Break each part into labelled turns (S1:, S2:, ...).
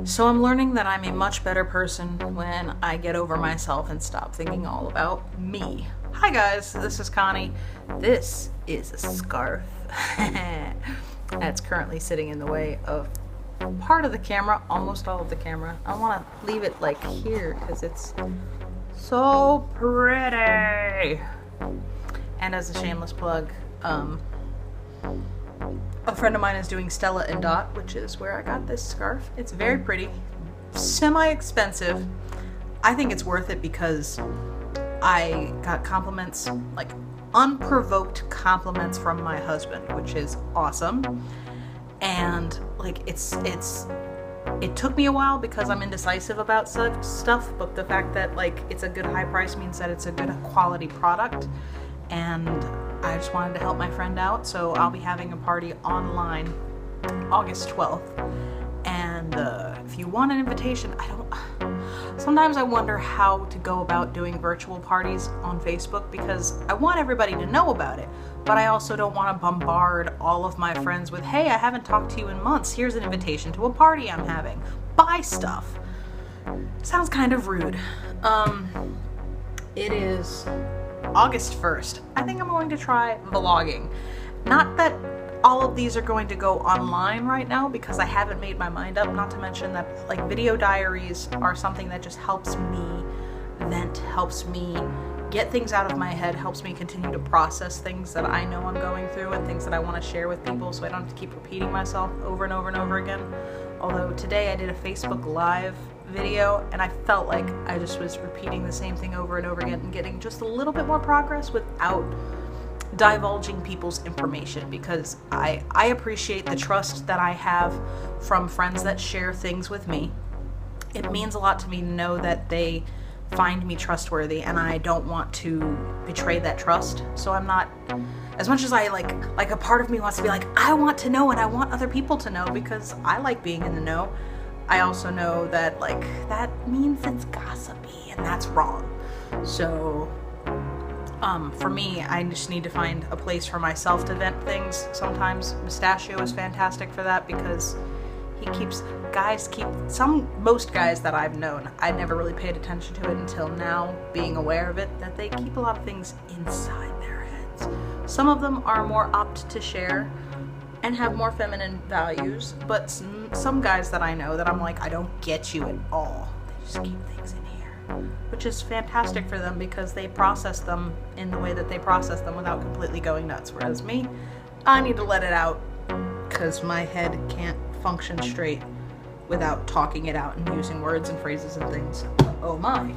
S1: So I'm learning that I'm a much better person when I get over myself and stop thinking all about me. Hi guys, this is Connie. This is a scarf that's currently sitting in the way of part of the camera, almost all of the camera. I want to leave it like here because it's so pretty. And as a shameless plug, a friend of mine is doing Stella and Dot, which is where I got this scarf. It's very pretty, semi-expensive. I think it's worth it because I got compliments, like unprovoked compliments from my husband, which is awesome. And like it took me a while because I'm indecisive about stuff, but the fact that like it's a good high price means that it's a good quality product. And I just wanted to help my friend out, so I'll be having a party online August 12th. And if you want an invitation, sometimes I wonder how to go about doing virtual parties on Facebook because I want everybody to know about it, but I also don't want to bombard all of my friends with, hey, I haven't talked to you in months, here's an invitation to a party I'm having. Buy stuff. Sounds kind of rude. It is August 1st. I think I'm going to try vlogging. Not that all of these are going to go online right now because I haven't made my mind up, not to mention that like video diaries are something that just helps me vent, helps me get things out of my head, helps me continue to process things that I know I'm going through and things that I want to share with people so I don't have to keep repeating myself over and over and over again. Although today I did a Facebook Live video and I felt like I just was repeating the same thing over and over again and getting just a little bit more progress without divulging people's information, because I appreciate the trust that I have from friends that share things with me. It means a lot to me to know that they find me trustworthy, and I don't want to betray that trust. So I'm not, as much as I like a part of me wants to be like, I want to know and I want other people to know because I like being in the know. I also know that like that means it's gossipy and that's wrong. So for me, I just need to find a place for myself to vent things. Sometimes Mustachio is fantastic for that because he keeps most guys that I've known, I never really paid attention to it until now, being aware of it, that they keep a lot of things inside their heads. Some of them are more apt to share and have more feminine values, but some guys that I know that I'm like, I don't get you at all. They just keep things in here, which is fantastic for them because they process them in the way that they process them without completely going nuts. Whereas me, I need to let it out because my head can't function straight without talking it out and using words and phrases and things. Oh my.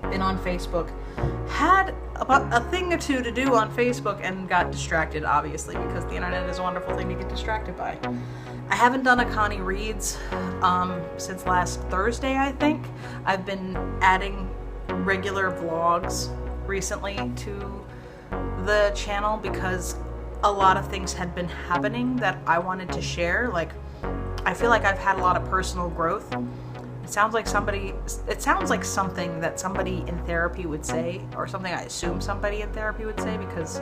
S1: Been on Facebook, had about a thing or two to do on Facebook and got distracted, obviously, because the internet is a wonderful thing to get distracted by. I haven't done a Connie Reads since last Thursday, I think. I've been adding regular vlogs recently to the channel because a lot of things had been happening that I wanted to share. Like, I feel like I've had a lot of personal growth. It sounds like something that somebody in therapy would say, or something I assume somebody in therapy would say, because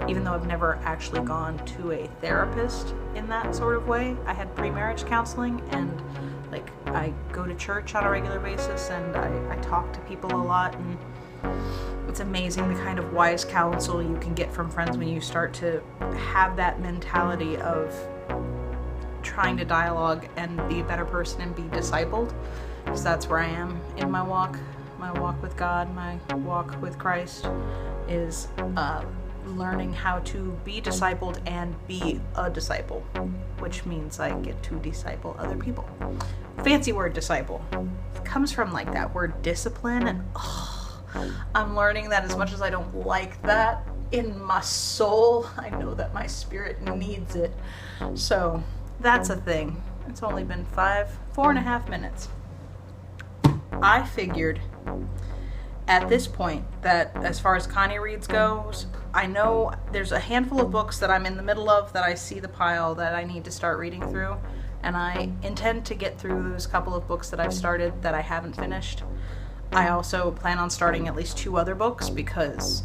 S1: even though I've never actually gone to a therapist in that sort of way, I had pre-marriage counseling, and like I go to church on a regular basis, and I talk to people a lot, and it's amazing the kind of wise counsel you can get from friends when you start to have that mentality of trying to dialogue and be a better person and be discipled, because that's where I am in my walk with God, my walk with Christ is learning how to be discipled and be a disciple, which means I get to disciple other people. Fancy word, disciple. It comes from like that word discipline, and I'm learning that as much as I don't like that in my soul, I know that my spirit needs it. So that's a thing. It's only been 4.5 minutes. I figured at this point that as far as Connie Reads goes, I know there's a handful of books that I'm in the middle of that I see the pile that I need to start reading through, and I intend to get through those couple of books that I've started that I haven't finished. I also plan on starting at least 2 other books because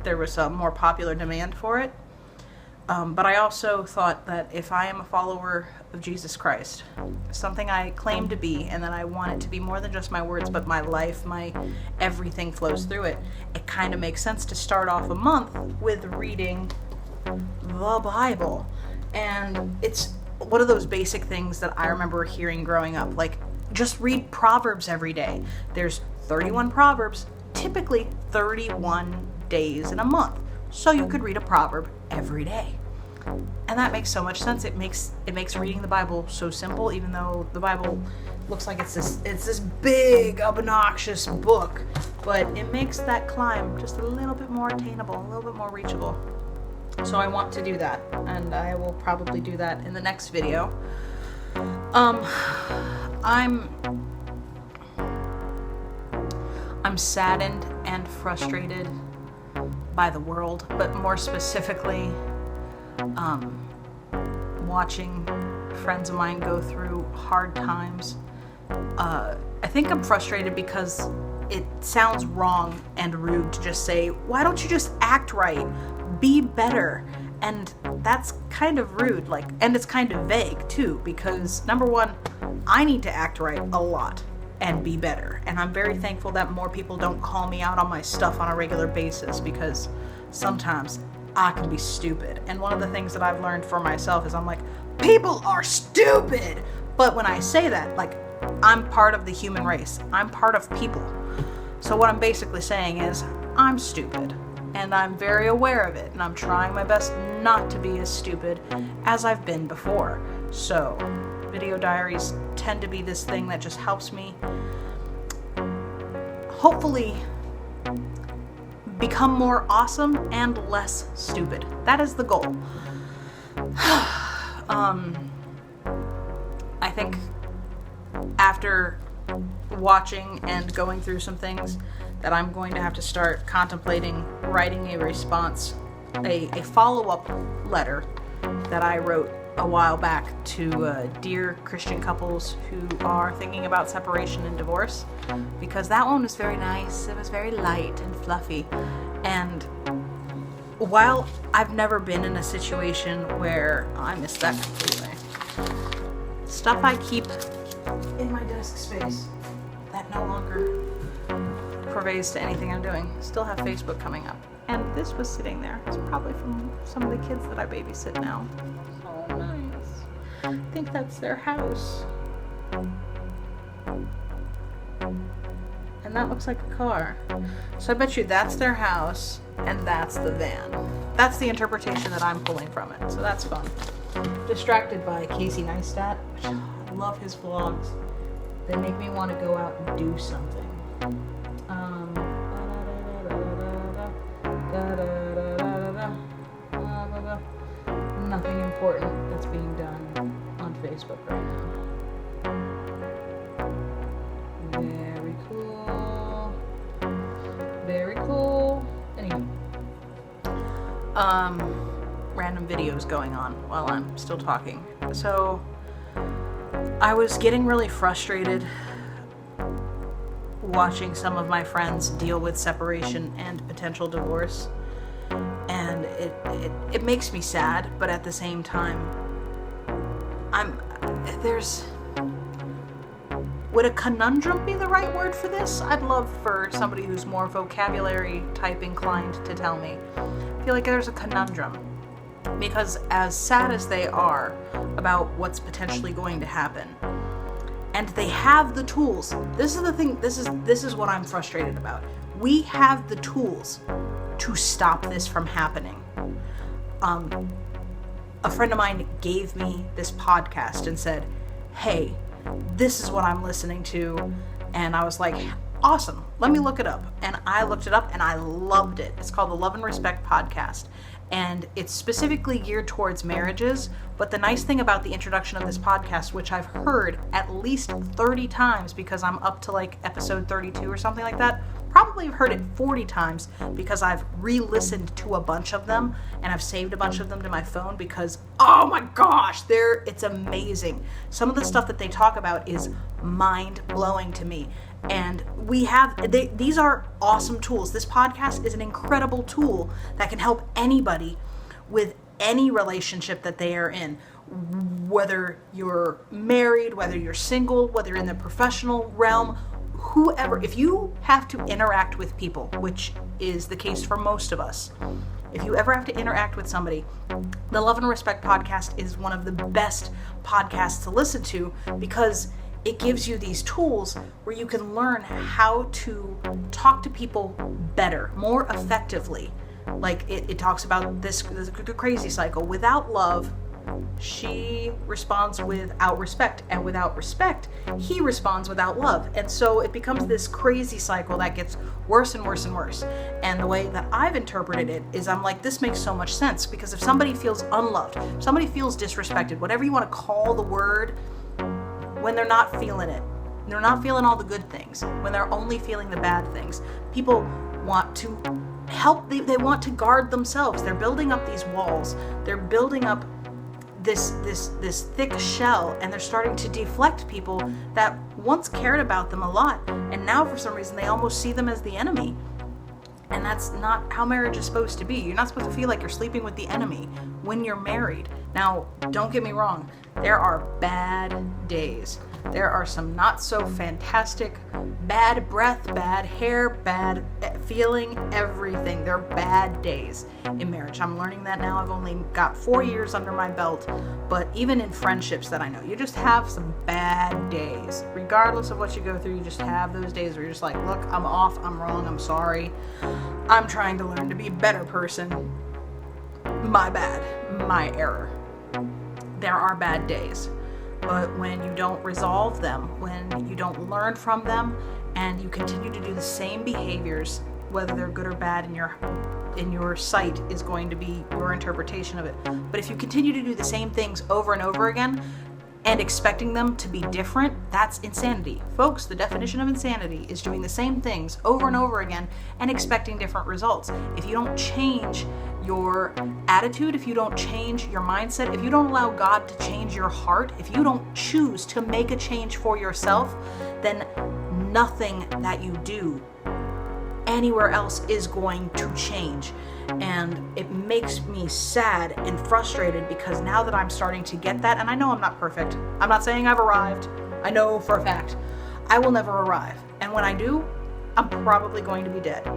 S1: there was a more popular demand for it. But I also thought that if I am a follower of Jesus Christ, something I claim to be, and that I want it to be more than just my words, but my life, my everything flows through it, it kind of makes sense to start off a month with reading the Bible. And it's one of those basic things that I remember hearing growing up, like, just read Proverbs every day. There's 31 Proverbs, typically 31 days in a month. So you could read a proverb every day. And that makes so much sense. It makes reading the Bible so simple, even though the Bible looks like it's this big, obnoxious book, but it makes that climb just a little bit more attainable, a little bit more reachable. So I want to do that, and I will probably do that in the next video. I'm saddened and frustrated by the world, but more specifically, watching friends of mine go through hard times. I think I'm frustrated because it sounds wrong and rude to just say, why don't you just act right? Be better. And that's kind of rude, and it's kind of vague too, because number one, I need to act right a lot and be better. And I'm very thankful that more people don't call me out on my stuff on a regular basis, because sometimes I can be stupid. And one of the things that I've learned for myself is I'm like, people are stupid. But when I say that, I'm part of the human race. I'm part of people. So what I'm basically saying is I'm stupid. And I'm very aware of it. And I'm trying my best not to be as stupid as I've been before. So video diaries tend to be this thing that just helps me hopefully become more awesome and less stupid. That is the goal. I think after watching and going through some things that I'm going to have to start contemplating writing a response, a follow-up letter that I wrote a while back to dear Christian couples who are thinking about separation and divorce, because that one was very nice. It was very light and fluffy. And while I've never been in a situation where I missed that completely, stuff I keep in my desk space that no longer pervades to anything I'm doing. Still have Facebook coming up. And this was sitting there. It's probably from some of the kids that I babysit now. So nice. I think that's their house. And that looks like a car. So I bet you that's their house and that's the van. That's the interpretation that I'm pulling from it. So that's fun. Distracted by Casey Neistat, which I love his vlogs. They make me want to go out and do something. Nothing important that's being done on Facebook right now. Very cool. Very cool. Anyway. Random videos going on while I'm still talking. So I was getting really frustrated watching some of my friends deal with separation and potential divorce. And it makes me sad, but at the same time, would a conundrum be the right word for this? I'd love for somebody who's more vocabulary type inclined to tell me. I feel like there's a conundrum, because as sad as they are about what's potentially going to happen, and they have the tools. This is the thing, this is what I'm frustrated about. We have the tools to stop this from happening. A friend of mine gave me this podcast and said, hey, this is what I'm listening to. And I was like, awesome, let me look it up. And I looked it up and I loved it. It's called the Love and Respect Podcast. And it's specifically geared towards marriages. But the nice thing about the introduction of this podcast, which I've heard at least 30 times because I'm up to episode 32 or something like that, probably have heard it 40 times because I've re-listened to a bunch of them and I've saved a bunch of them to my phone because, oh my gosh, it's amazing. Some of the stuff that they talk about is mind-blowing to me. And these are awesome tools. This podcast is an incredible tool that can help anybody with any relationship that they are in, whether you're married, whether you're single, whether you're in the professional realm, whoever, if you have to interact with people, which is the case for most of us, if you ever have to interact with somebody, the Love and Respect podcast is one of the best podcasts to listen to, because it gives you these tools where you can learn how to talk to people better, more effectively. Like it talks about the crazy cycle. Without love, she responds without respect, and without respect, he responds without love. And so it becomes this crazy cycle that gets worse and worse and worse. And the way that I've interpreted it is, I'm like, this makes so much sense, because if somebody feels unloved, somebody feels disrespected, whatever you want to call the word, when they're not feeling it, they're not feeling all the good things, when they're only feeling the bad things, people want to help, they want to guard themselves. They're building up these walls, they're building up this thick shell, and they're starting to deflect people that once cared about them a lot, and now for some reason they almost see them as the enemy. And that's not how marriage is supposed to be. You're not supposed to feel like you're sleeping with the enemy when you're married. Now, don't get me wrong, there are bad days. There are some not so fantastic, bad breath, bad hair, bad feeling, everything. There are bad days in marriage. I'm learning that now. I've only got 4 years under my belt, but even in friendships that I know, you just have some bad days. Regardless of what you go through, you just have those days where you're just like, look, I'm off, I'm wrong, I'm sorry. I'm trying to learn to be a better person. My bad, my error. There are bad days. But when you don't resolve them, when you don't learn from them, and you continue to do the same behaviors, whether they're good or bad in your sight is going to be your interpretation of it. But if you continue to do the same things over and over again and expecting them to be different, that's insanity. Folks, the definition of insanity is doing the same things over and over again and expecting different results. If you don't change your attitude, if you don't change your mindset, if you don't allow God to change your heart, if you don't choose to make a change for yourself, then nothing that you do anywhere else is going to change. And it makes me sad and frustrated, because now that I'm starting to get that, and I know I'm not perfect, I'm not saying I've arrived, I know for a fact I will never arrive, and when I do, I'm probably going to be dead,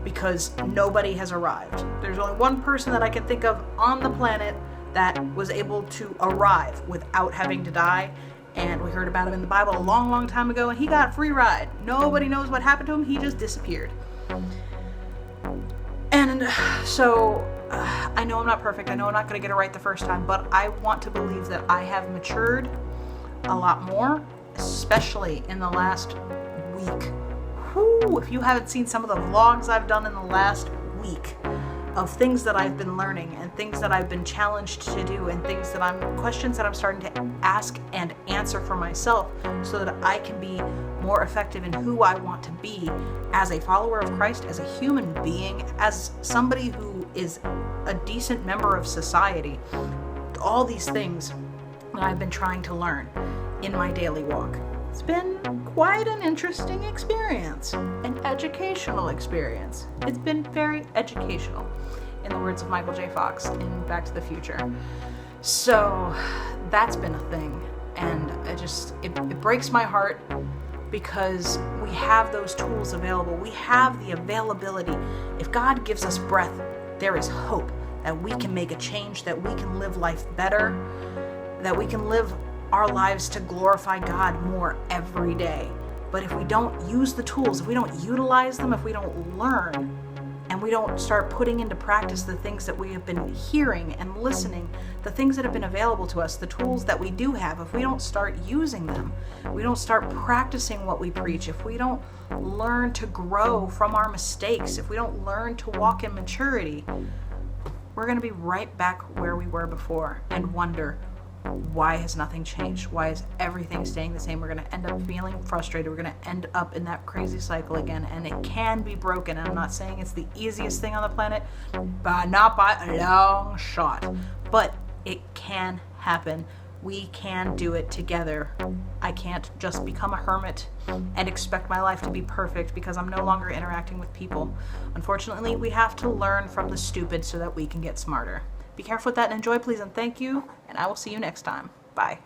S1: because nobody has arrived. There's only one person that I can think of on the planet that was able to arrive without having to die, and we heard about him in the Bible a long, long time ago, and he got a free ride. Nobody knows what happened to him, he just disappeared. And so I know I'm not perfect, I know I'm not going to get it right the first time, but I want to believe that I have matured a lot more, especially in the last week. Whew, if you haven't seen some of the vlogs I've done in the last week of things that I've been learning and things that I've been challenged to do and questions that I'm starting to ask and answer for myself, so that I can be more effective in who I want to be as a follower of Christ, as a human being, as somebody who is a decent member of society. All these things that I've been trying to learn in my daily walk. It's been quite an interesting experience, an educational experience. It's been very educational, in the words of Michael J. Fox in Back to the Future. So that's been a thing, and it breaks my heart, because we have those tools available. We have the availability. If God gives us breath, there is hope that we can make a change, that we can live life better, that we can live our lives to glorify God more every day. But if we don't use the tools, if we don't utilize them, if we don't learn, and we don't start putting into practice the things that we have been hearing and listening, the things that have been available to us, the tools that we do have, if we don't start using them, we don't start practicing what we preach, if we don't learn to grow from our mistakes, if we don't learn to walk in maturity, we're going to be right back where we were before and wonder, why has nothing changed? Why is everything staying the same? We're going to end up feeling frustrated. We're going to end up in that crazy cycle again, and it can be broken. And I'm not saying it's the easiest thing on the planet, but not by a long shot. But it can happen. We can do it together. I can't just become a hermit and expect my life to be perfect because I'm no longer interacting with people. Unfortunately, we have to learn from the stupid so that we can get smarter. Be careful with that and enjoy, please, and thank you. And I will see you next time. Bye.